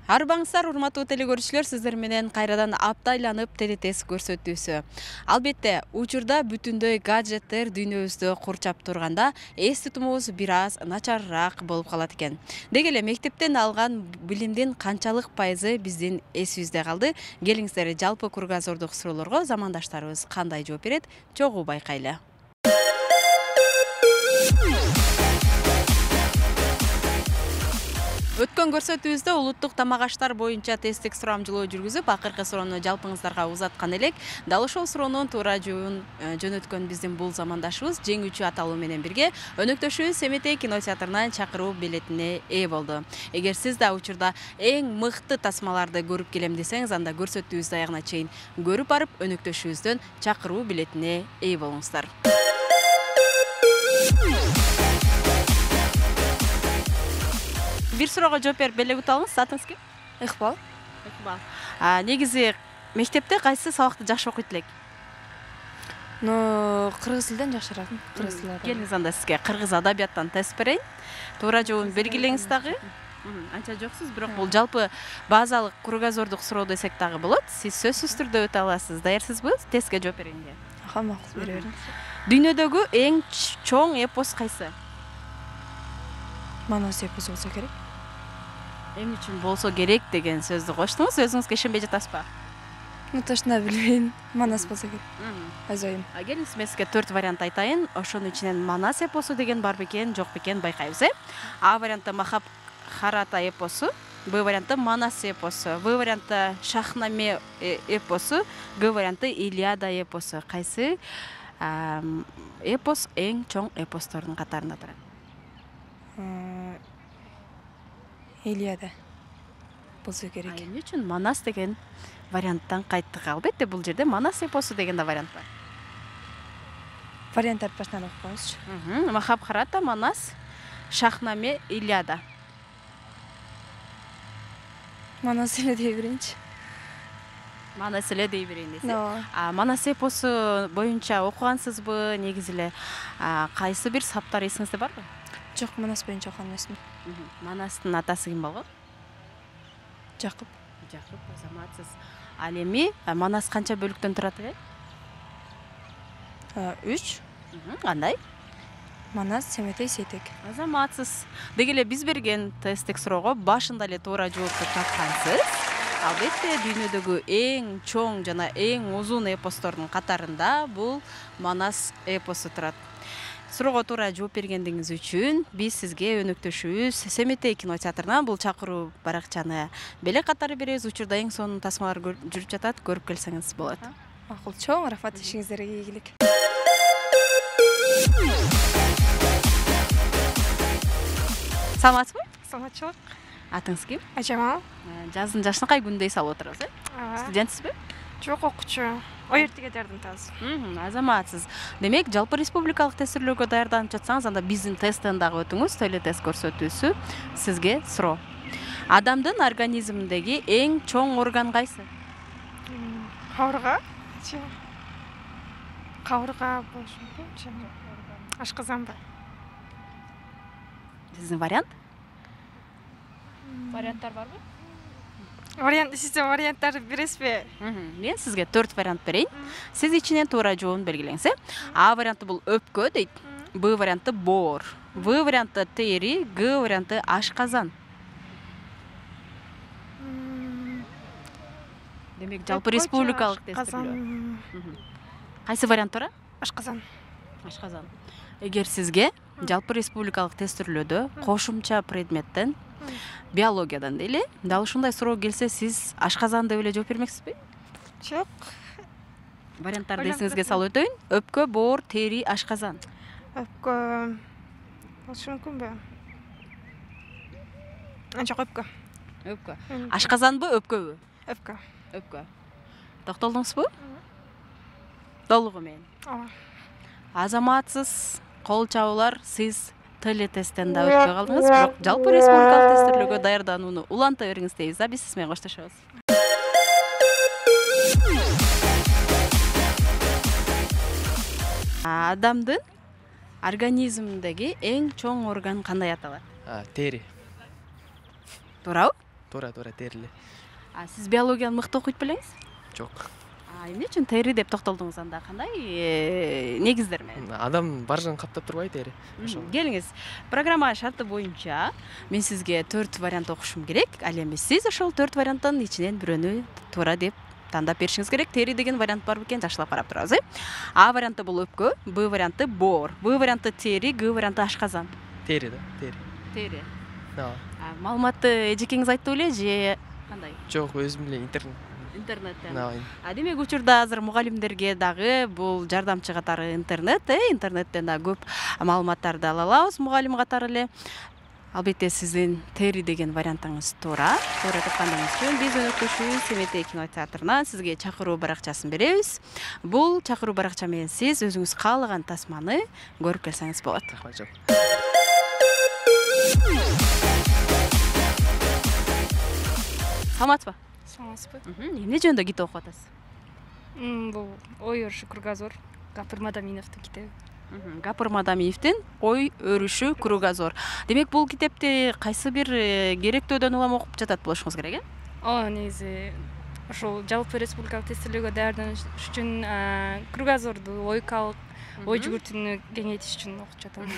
Арбаңыздар, урматтуу телекөрүүчүлөр, сиздер менен кайрадан аптайланып ТТТ көрсөтүүсү. Албетте, учурда бүтүндөй гаджеттер дүйнөбүздү курчап турганда, эс тутумубуз бир аз начарыраак болуп калат экен. Деги эле мектептен алган билимдин канчалык пайызы биздин эсибизде калды? Келиңиздер, жалпы кругозордук суроолорго замандаштарыбыз кандай жооп берет? Чогуу байкайлы. Өткөн көрсөтүүбүздө улуттук тамак аштар боюнча тесттик сурамжылоо жүргүзүп, акыркы суроону жалпыңыздарга узаткан элек. Дал ошол суроонун туура жообун жөнөткөн биздин бул замандашыбыз жеңүүчү аталуу менен бирге өнөктөшүбүз Семетей кинотеатрынан чакыруу билетине ээ болду. Эгер сиз да учурда эң мыкты тасмаларды көрүп келем десеңиз, анда көрсөтүүбүздү аягына чейин көрүп барып, өнөктөшүбүздөн чакыруу билетине ээ болуңуздар. Бир суроого жооп берип белек уталыңыз. Атыңыз ким? Ыкбал. Ыкбал. Негизи мектепте кайсы сабакты жакшы окуйт элек? Кыргыз тилден жакшыраак. Кыргыз тили. Келиңиз анда сизге кыргыз адабияттан тест берейин. Туура жообун белгилеңиз дагы. Анча жоксуз, бирок бул жалпы базалык кругозордук суроо десек дагы болот. Сиз сөзсүз түрдө өтө аласыз. Даярсызбы? Тестке жооп берейинге. Макул, бере бериңиз. Дүйнөдөгү эң чоң эпос кайсы? Манас эпосу болсо керек. Эмне үчүн болсо керек деген сөздү коштуңуз, өзүңүзгө ишенбей жатасызбы? Точно билбейм. Манас болсо керек. Азайым. Келиңиз, мен сизге 4 вариант айтайын. Ошонун ичинен Манас эпосу деген бар бекен, жок бекен байкайбыз, э? А варианты Махабхарата эпосу, Б варианты Манас эпосу, В варианты Шахнаме эпосу, Г варианты Илиада эпосу. Кайсы эпос эң чоң эпостордун катарында турат? Илиада болсо керек. Эмне үчүн Манас деген варианттан кайттык? Албетте, бул жерде Манас эпосу деген да вариант бар. Варианттарды башынан окуп коюңузчу. Махабхарата, Манас, Шахнаме, Илиада. Манас эле дей берейинчи. Манас эле дей берейин десек. Манас эпосу боюнча окугансызбы? Негизи эле кайсы бир саптар эсиңизде барбы? Жок, Манас боюнча окуган эмесмин. Манастын атасы ким болгон? Жакып. Жакып, азаматсыз. Ал эми Манас канча бөлүктөн турат эле? 3. Кандай? Манас, Семетей, Сейтек. Азаматсыз. Деги эле биз берген тесттик суроого башында эле туура жоопту тапкансыз. Албетте, дүйнөдөгү эң чоң жана эң узун эпостордун катарында бул Манас эпосу турат. Суроого туура жооп бергендигиңиз үчүн биз сизге өнөктөшүбүз Семетей кинотеатрынан бул чакыруу баракчаны белек катары беребиз. Учурда эң сонун тасмалар жүрүп жатат, көрүп келсеңиз болот. Макул, чоң рахмат, ишиңиздерге ийгилик. Саламатсызбы? Саламатчылык. Атыңыз ким? Ажамал. Жаздын жашынакай күндөй салып отурабыз, э? Студентсизби? Жок, окуучу. Оертиге даярданабыз. Азаматсыз. Демек, жалпы республикалык тестирлөөгө даярданып жатсаңыз, анда биздин тесттен дагы өтүңүз. Телетест көрсөтүүсү сизге суроо. Адамдын организминдеги эң чоң орган кайсы? Кабырга. Кабырга болушу мүмкүн. Ашказанбы? Сиздин вариант? Варианттар барбы? Сизде варианттарды бересизби? Мен сизге 4 вариант берейин. Сиз ичинен туура жообун белгилеңиз, э? А варианты бул өпкө дейт. Б варианты боор. В варианты тери, Г варианты ашказан. Демек, жалпы республикалык тестирлөө. Кайсы вариант туура? Ашказан. Ашказан. Эгер сизге жалпы республикалык тестирлөөдө кошумча предметтен биологиядан дейли, дал ушундай суроо келсе, сиз ашказан деп эле жооп бермексизби? Жок. Варианттарды эсиңизге салып өтөйүн. Өпкө, боор, тери, ашказан. Өпкө болушу мүмкүнбү? Жок, өпкө. Өпкө. Ашказанбы, өпкөбү? Өпкө. Өпкө. Токтолдуңузбу? Толугу менен. Азаматсыз, кол чабуулар, сиз телетесттен да өтпөй калдыңыз, бирок жалпы республикалык тестирлөөгө даярданууну уланта бериңиз дейбиз да, биз сиз менен коштошобуз. Адамдын организминдеги эң чоң орган кандай аталат? Тери. Туурабы? туура териле. Сиз биологияны мыкты окуйт белеңиз? Жок. Эмне үчүн тери деп токтолдуңуз анда? Кандай негиздер менен? Адам баржын каптап турбайбы тери. Келиңиз, программа шарты боюнча мен сизге 4 вариант окушум керек. Ал эми сиз ошол 4 варианттын ичинен бирөөнү туура деп тандап беришиңиз керек. Тери деген вариант бар бекен, жакшылап карап турабыз, А варианты бул өпкө, Б варианты боор, В варианты тери, Г варианты ашказан. Тери. Тери. Ооба. Маалыматты эжекеңиз айтты беле же кандай? Жок, өзүм эле Интернеттен. Ооба. Демек учурда азыр мугалимдерге дагы бул жардамчы катары интернет, интернеттен да көп маалыматтарды ала алабыз мугалим катары эле. Албетте сиздин тери деген вариантыңыз туура. Туура тапкандыгыңыз үчүн биз өнөктөшүбүз Семетей кино театрынан сизге чакыруу баракчасын беребиз. Бул чакыруу баракча менен сиз өзүңүз каалаган тасманы көрүп келсеңиз болот. Рахмат. Саламатсызбы? Саламатсызбы. Эмне жөнүндө китеп окуп атасыз? Бул ой өрүшү кругозор Гапыр Мадаминовдун китеби. Гапыр Мадамиевдин Ой өрүшү кругозор. Демек бул китепти кайсы бир керектөөдөн улам окуп жатат болушуңуз керек, Негизи ошол жалпы республикалык тестилөөгө даярданыш үчүн кругозорду логикалык ой жүгүртүүнү кеңейтиш үчүн окуп жатам.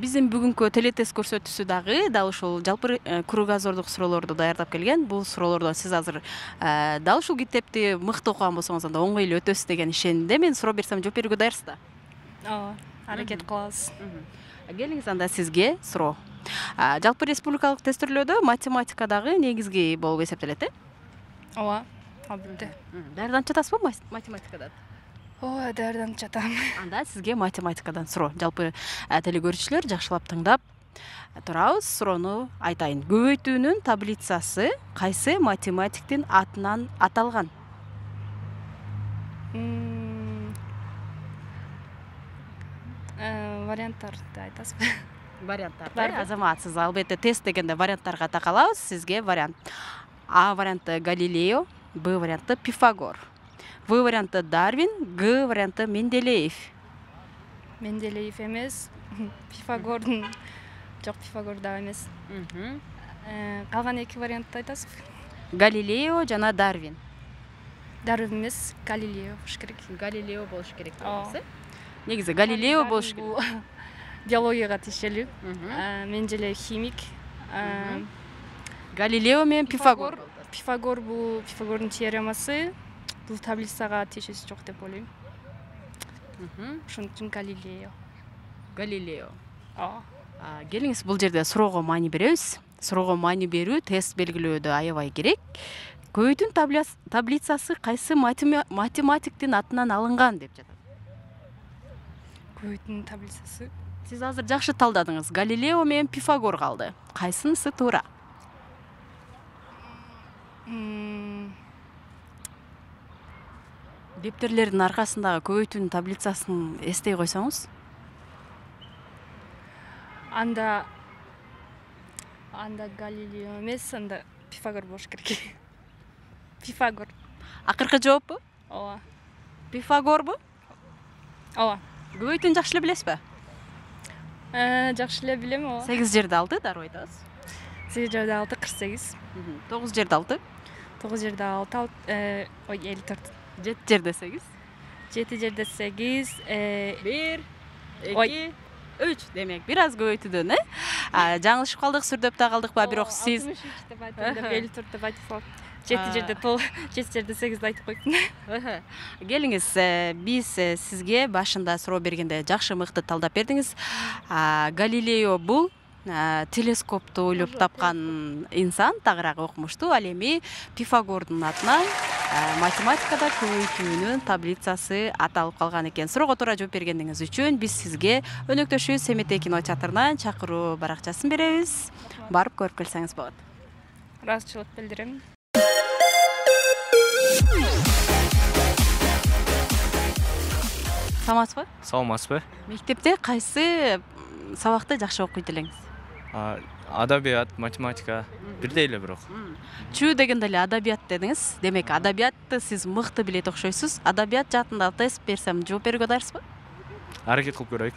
Биздин бүгүнкү телетест көрсөтүүсү дагы дал ушул жалпы кругозордук суроолорду даярдап келген. Бул суроолордон сиз азыр дал ушул китепти мыкты окуган болсоңуз анда оңой эле өтөсүз деген ишенимде. Мен суроо берсем жооп берүүгө даярсыз да? Ооба, аракет кылабыз. Келиңиз анда сизге суроо. Жалпы республикалык тестирлөөдө математика дагы негизги болуп эсептелет, Ооба, албетте. Даярданып жатасызбы математикадан? Ооба, даярданып жатам. Анда сизге математикадан суроо. Жалпы телекөрүүчүлөр жакшылап тыңдап турабыз. Суроону айтайын. Көбөйтүүнүн таблицасы кайсы математиктин атынан аталган? Варианттарды айтасызбы? Варианттар. Барбы? Азаматсыз албетте тест дегенде варианттарга такалабыз. Сизге вариант. А варианты Галилео, Б варианты Пифагор, В варианты Дарвин, Г варианты Менделеев. Менделеев эмес, Пифагордун жок, Пифагор да эмес. Калган эки вариантты айтасызбы? Галилео жана Дарвин. Дарвин эмес, Галилео болуш керек. Галилео болуш керек Ооба. депсиз. Негизи Галилео болуш керек. Бул биологияга тиешелүү. Менделеев химик. Галилео менен Пифагор. Пифагор бул Пифагордун теоремасы. Бул таблицага тиешеси жок деп ойлойм. Ошон үчүн Галилео. Галилео. Ооба. Келиңиз, бул жерде суроого маани беребиз. Суроого маани берүү тест белгилөөдө аябай керек. Көбөйтүүнүн таблицасы кайсы математиктин атынан алынган деп жатат. Көбөйтүүнүн таблицасы. Сиз азыр жакшы талдадыңыз. Галилео менен Пифагор калды. Кайсынысы туура? Дептерлердин аркасындагы көбөйтүүнүн таблицасын эстей койсоңуз? Анда Галилео эмес, анда Пифагор болуш керек. Пифагор. Акыркы жооппу? Ооба. Пифагорбу? Ооба. Көбөйтүүнү жакшы эле билесизби? Жакшы эле билем, ооба. 8 жерде 6 дароо айтабыз. 8 жерде 6 48. 9 жерде 6. 9 жерде 6 54. 7 жерде 8. 7 жерде 8. 1 Ой. 2 3 демек бир аз көбөйтүүдөн, жаңылышып калдык, сүрдөптө калдыкпы, бирок сиз 63 деп айтып, 54 деп айтып салып. 7 жерде 7 жерде 8 айтып коюптун. Келиңиз, биз сизге башында суроо бергенде жакшы мыкты талдап бердиңиз. Галилео бул телескопту ойлоп тапкан инсан, тагыраак окумуштуу. Ал эми Пифагордун атынан математикада көбөйтүүнүн таблицасы аталып калган экен. Суроого туура жооп бергениңиз үчүн биз сизге өнөктөшүбүз Семетей кино театрынан чакыруу баракчасын беребиз. Барып көрүп келсеңиз болот. Ыраазычылык билдирем. Саламатсызбы? Саламатсызбы? Мектепте кайсы сабакты жакшы окуйт элеңиз? Адабият, математика бирдей эле бирок. Чүү дегенде эле адабият дедиңиз. Демек, адабиятты сиз мыкты билет окшойсуз. Адабият жаатында тест берсем жооп берүүгө даярсызбы? Аракет кылып көрөйүк.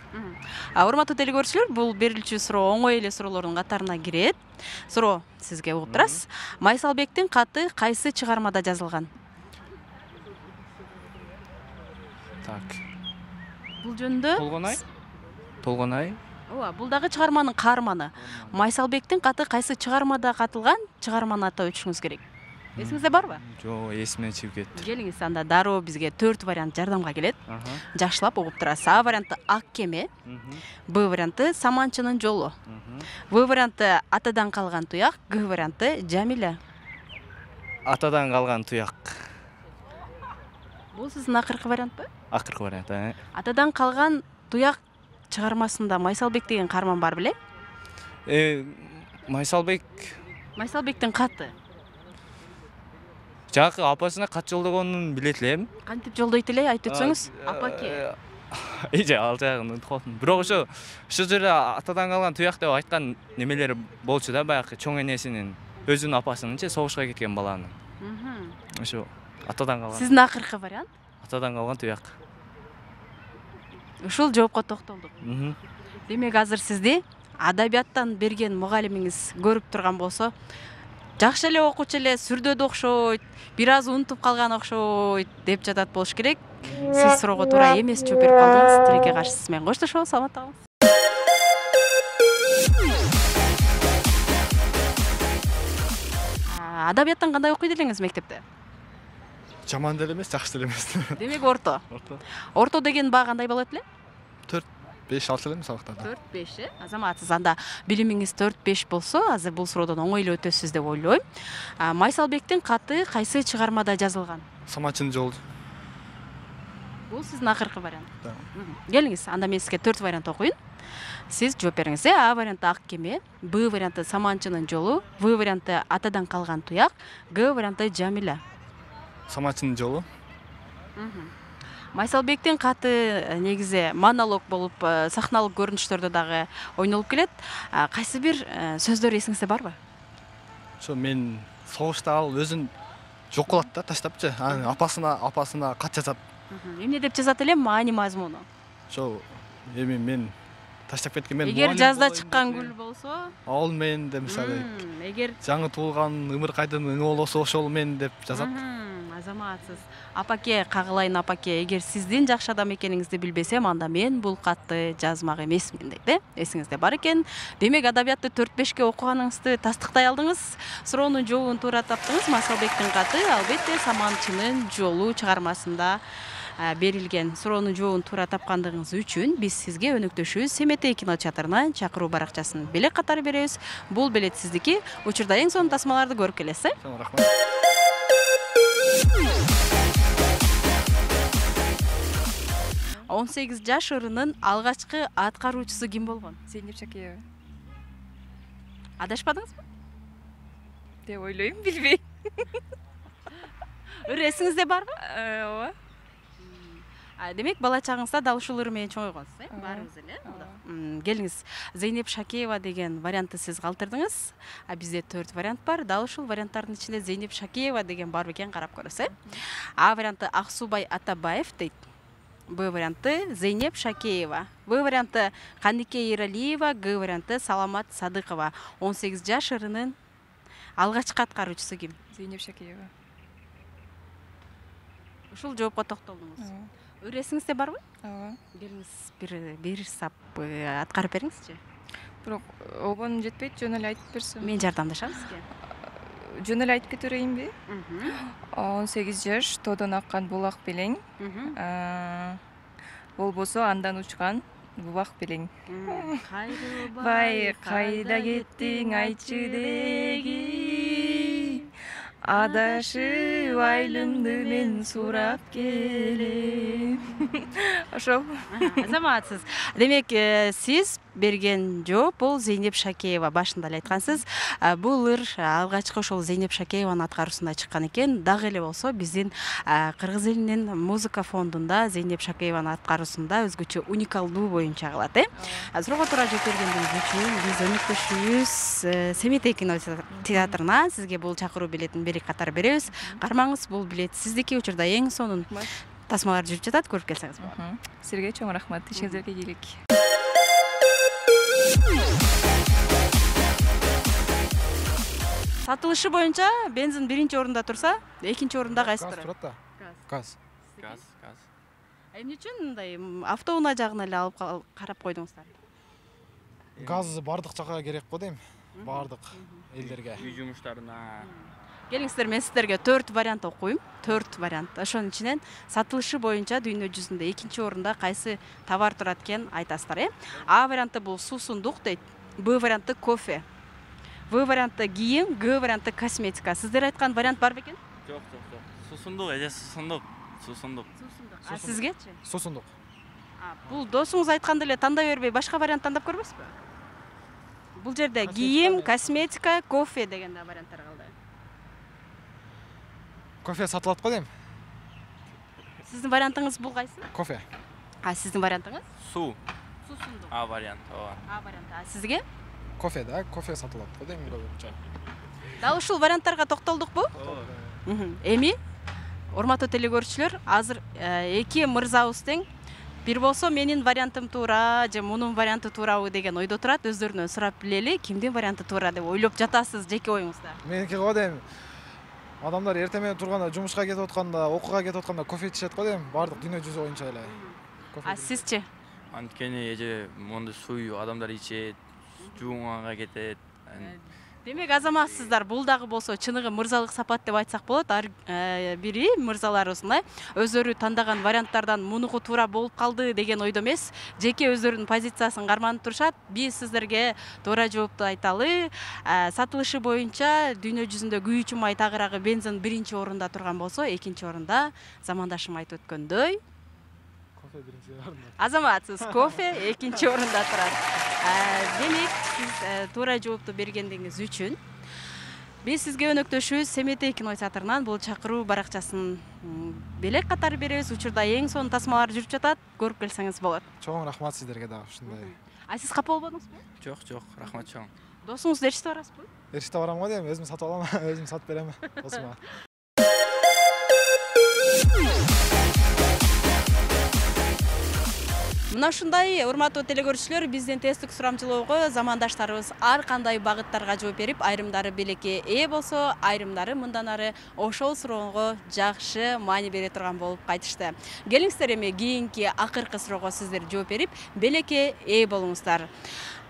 Урматтуу телекөрүүчүлөр, бул берилчү суроо оңой эле суроолордун катарына кирет. Суроо сизге угуп турасыз. Майсалбектин каты кайсы чыгармада жазылган? Так. Бул жөнүндө Толгонай. ооба, бул дагы чыгарманын каарманы. Майсалбектин каты кайсы чыгармада катылган? Чыгарманы атап өтүшүңүз керек. Эсиңизде барбы? Жо, эсимден чыгып кетти. Келиңиз, анда дароо бизге 4 вариант жардамга келет. Аха. Жакшылап угуп турасыз. А варианты ак кеме, Б варианты саманчынын жолу, В варианты атадан калган туяк, Г варианты Жамиля. Атадан калган туяк. Бул сиздин акыркы вариантпы? Акыркы вариант. Атадан калган туяк чыгармасында Майсалбек деген каарман бар беле? Майсалбектин каты. Жакы апасына кат жолдогонун билет элем. Кантип жолдойт эле, айтып өтсөңүз? Апаке. Эже ал жагын унутуп калдым. Бирок ошо жерде атадан калган туяк деп айткан немелери болчу да, баягы чоң энесинин, өзүнүн апасынынчы согушка кеткен баланын. Ошо атадан калган. Сиздин акыркы вариант? Атадан калган туяк. Ушул жоопко токтолдук. Демек азыр сизди адабияттан берген мугалимиңиз көрүп турган болсо, жакшы эле окучу эле, сүрдөдө окшойт, бир аз унутуп калган окшойт деп жатат болуш керек. Сиз суроого туура эмес жооп берип калдыңыз. Тилекке каршы сиз менен коштошобуз. Саламатта калыңыз. Адабияттан кандай окуйт элеңиз мектепте? Жаман деле эмес, жакшы деле эмес. Демек орто. Орто деген баа кандай болот эле? 4-5-6 эле сабактарда. 4-5, азаматсыз. Анда билимиңиз 4-5 болсо, азыр бул суроодон оңой эле өтөсүз деп ойлойм. Майсалбектин каты кайсы чыгармада жазылган? Саманчынын жолу. Бул сиздин акыркы вариант. Келиңиз, анда мен сизге 4 вариант окуйн. Сиз жооп бериңиз. А варианты ак кеме, Б варианты саманчынын жолу, В варианты атадан калган туяк, Г варианты Жамиля. Саманчынын жолу. Майсалбектин каты негизи монолог болуп, сахналык көрүнүштөрдө дагы ойнолуп келет. Кайсы бир сөздөр эсиңизде барбы? Ошо мен согушта ал өзүн жок кылат да, таштапчы. Апасына кат жазат. Эмне деп жазат элем, маани мазмуну? Ошо эми мен таштап кеткен мен. Эгер жазда чыккан гүл болсо, ал мен деп мисалы. Эгер жаңы туулган ымыркайдын ыңы болсо ошол мен деп жазат. Азаматсыз. Апаке, кагылайын апаке, эгер сиздин жакшы адам экениңизди билбесем, анда мен бул катты жазмак эмесмин дейт, эсиңизде бар экен. Демек адабиятты 4-5ке окуганыңызды тастыктай алдыңыз. Суроонун жообун туура таптыңыз. Майсалбектин каты албетте Саманчынын жолу чыгармасында берилген. Суроонун жообун туура тапкандыгыңыз үчүн биз сизге өнөктөшүбүз Семетей кино театрынан чакыруу баракчасын билет катары беребиз. Бул билет сиздики. Учурда эң сонун тасмаларды көрүп келесиз. Рахмат. 18 жаш ырынын алгачкы аткаруучусу ким болгон? Зейнеп Шакеева Адашпадыңызбы? деп ойлойм, билбейм. Ыр эсиңизде барбы? Ооба. Демек бала чагыңызда дал ушул ыр менен чоңойгонсуз, баарыбыз эле. Келиңиз, Зейнеп Шакеева деген вариантты сиз калтырдыңыз. Бизде 4 вариант бар. Дал ушул варианттардын ичинде Зейнеп Шакеева деген бар бекен карап көрөсүз. А варианты Аксубай Атабаев дейт. Б варианты Зейнеп Шакеева. В варианты Канике Иралиева, Г варианты Саламат Садыкова. 18 жаш ырынын алгачкы аткаруучусу ким? Зейнеп Шакеева. Ушул жоопко токтолдуңуз. Ыр эсиңизде барбы? Ооба. Келиңиз, бир сап аткарып бериңизчи. Бирок обон жетпейт, жөн эле айтып берсем. Мен жардамдашам сизге. Жөн эле айтып кетирейинби? 18 жаш тоодон аккан булак белең. Болбосо андан учкан бубак белең. Бай кайда кеттиң айтчы деги, адашып айлымды мен сурап келем. Ошол. Азаматсыз. Демек, сиз берген жооп бул Зейнеп Шакеева. Башында эле айткансыз. Бул ыр алгачкы ошол Зейнеп Шакееванын аткаруусунда чыккан экен. Дагы эле болсо биздин кыргыз элинин музыка фондунда Зейнеп Шакееванын аткаруусунда өзгөчө уникалдуу боюнча калат, Суроого туура жооп бергениңиз үчүн биз өнөктөшүбүз Семетей кино театрынан сизге бул чакыруу билетин берик катары беребиз. Кармаңыз, бул билет сиздики. Учурда эң сонун тасмалар жүрүп жатат, көрүп келсеңиз болот. Сизге чоң рахмат. Ишиңиздерге ийгилик. Сатылышы боюнча бензин биринчи орунда турса, экинчи орунда кайсы турат? турат да. Газ. Эмне үчүн мындай автоунаа жагына эле алып карап койдуңуздар? Газ бардык жакка керек го дейм. Бардык элдерге. Үй жумуштарына. Келиңиздер, мен сиздерге 4 вариант окуйм. 4 вариант. Ошонун ичинен сатылышы боюнча дүйнө жүзүндө экинчи орунда кайсы товар турат экенин айтасыздар, А варианты бул суусундук дейт. Б варианты кофе. В варианты кийим, Г варианты косметика. Сиздер айткан вариант бар бекен? Жок. Суусундук, суусундук. А сизгечи? Суусундук. Бул досуңуз айткандай эле тандай бербей башка вариант тандап көрбөйсүзбү? Бул жерде кийим, косметика, кофе деген да варианттар калды. Кофе сатылат го дейм. Сиздин вариантыңыз бул кайсы? Кофе. А сиздин вариантыңыз? Суу. Суусундук. А вариант, ооба. А варианты. А сизге? Кофе да, кофе сатылат го дейм көбүнчө. Дал ушул варианттарга токтолдукпу? Эми урматтуу телекөрүүчүлөр, азыр эки мырзабыз тең. Бир болсо менин вариантым туура же мунун варианты туурабы деген ойдо турат. Өздөрүнөн сурап билели, кимдин варианты туура деп ойлоп жатасыз жеке оюңузда. Меники го дейм. Адамдар эртең менен турганда, жумушка кетип атканда, окууга кетип атканда кофе ичет го дейм. Бардык дүйнө жүзү боюнча эле. А сизчи? Анткени эже монду суу адамдар ичет, жуунганга кетет. Демек азаматсыздар, бул дагы болсо чыныгы мырзалык сапат деп айтсак болот. Ар бири мырзаларыбыз өздөрү тандаган варианттардан мунуку туура болуп калды деген ойдо эмес, жеке өздөрүнүн позициясын карманып турушат. Биз сиздерге туура жоопту айталы. Сатылышы боюнча дүйнө жүзүндө күйүүчү май тагырагы бензин биринчи орунда турган болсо, экинчи орунда замандашым айтып өткөндөй азаматсыз кофе экинчи орунда турат. Демек, сиз туура жоопту бергендигиңиз үчүн биз сизге өнөктөшүбүз Семетей кино театрынан бул чакыруу баракчасын белек катары беребиз. Учурда эң сонун тасмалар жүрүп жатат, көрүп келсеңиз болот. Чоң рахмат сиздерге дагы ушундай. А сиз капа болбодуңузбу? Жок, рахмат чоң. Досуңузду эриштеп барасызбы? Эриштеп барам го дейм, өзүм сатып алам, өзүм сатып берем досума. Мына ушундай урматтуу телекөрүүчүлөр, биздин тесттик сурамчылоого замандаштарыбыз ар кандай багыттарга жооп берип, айрымдары белекке ээ болсо, айрымдары мындан ары ошол суроого жакшы маани бере турган болуп кайтышты. Келиңиздер, эми кийинки акыркы суроого сиздер жооп берип, белекке ээ болуңуздар.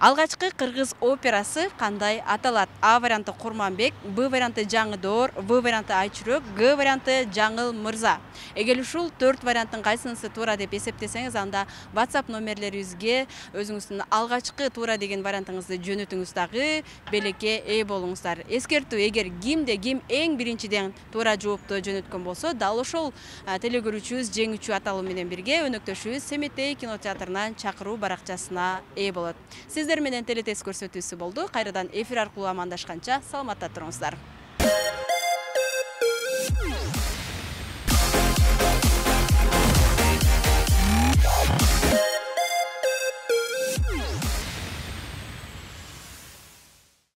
Алгачкы кыргыз операсы кандай аталат? А варианты Курманбек, Б варианты Жаңыдоор, В варианты Айчүрөк, Г варианты Жаңыл Мырза. Эгер ушул 4 варианттын кайсынысы туура деп эсептесеңиз, анда WhatsApp номерлерибизге өзүңүздүн алгачкы туура деген вариантыңызды жөнөтүңүз дагы белекке ээ болуңуздар. Эскертүү, эгер кимде ким эң биринчиден туура жоопту жөнөткөн болсо, дал ошол телекөрүүчүбүз жеңүүчү аталуу менен бирге өнөктөшүбүз Семетей кино театрынан чакыруу баракчасына ээ болот. Сиздер менен телетест көрсөтүүсү болду. Кайрадан эфир аркылуу амандашканча саламатта туруңуздар.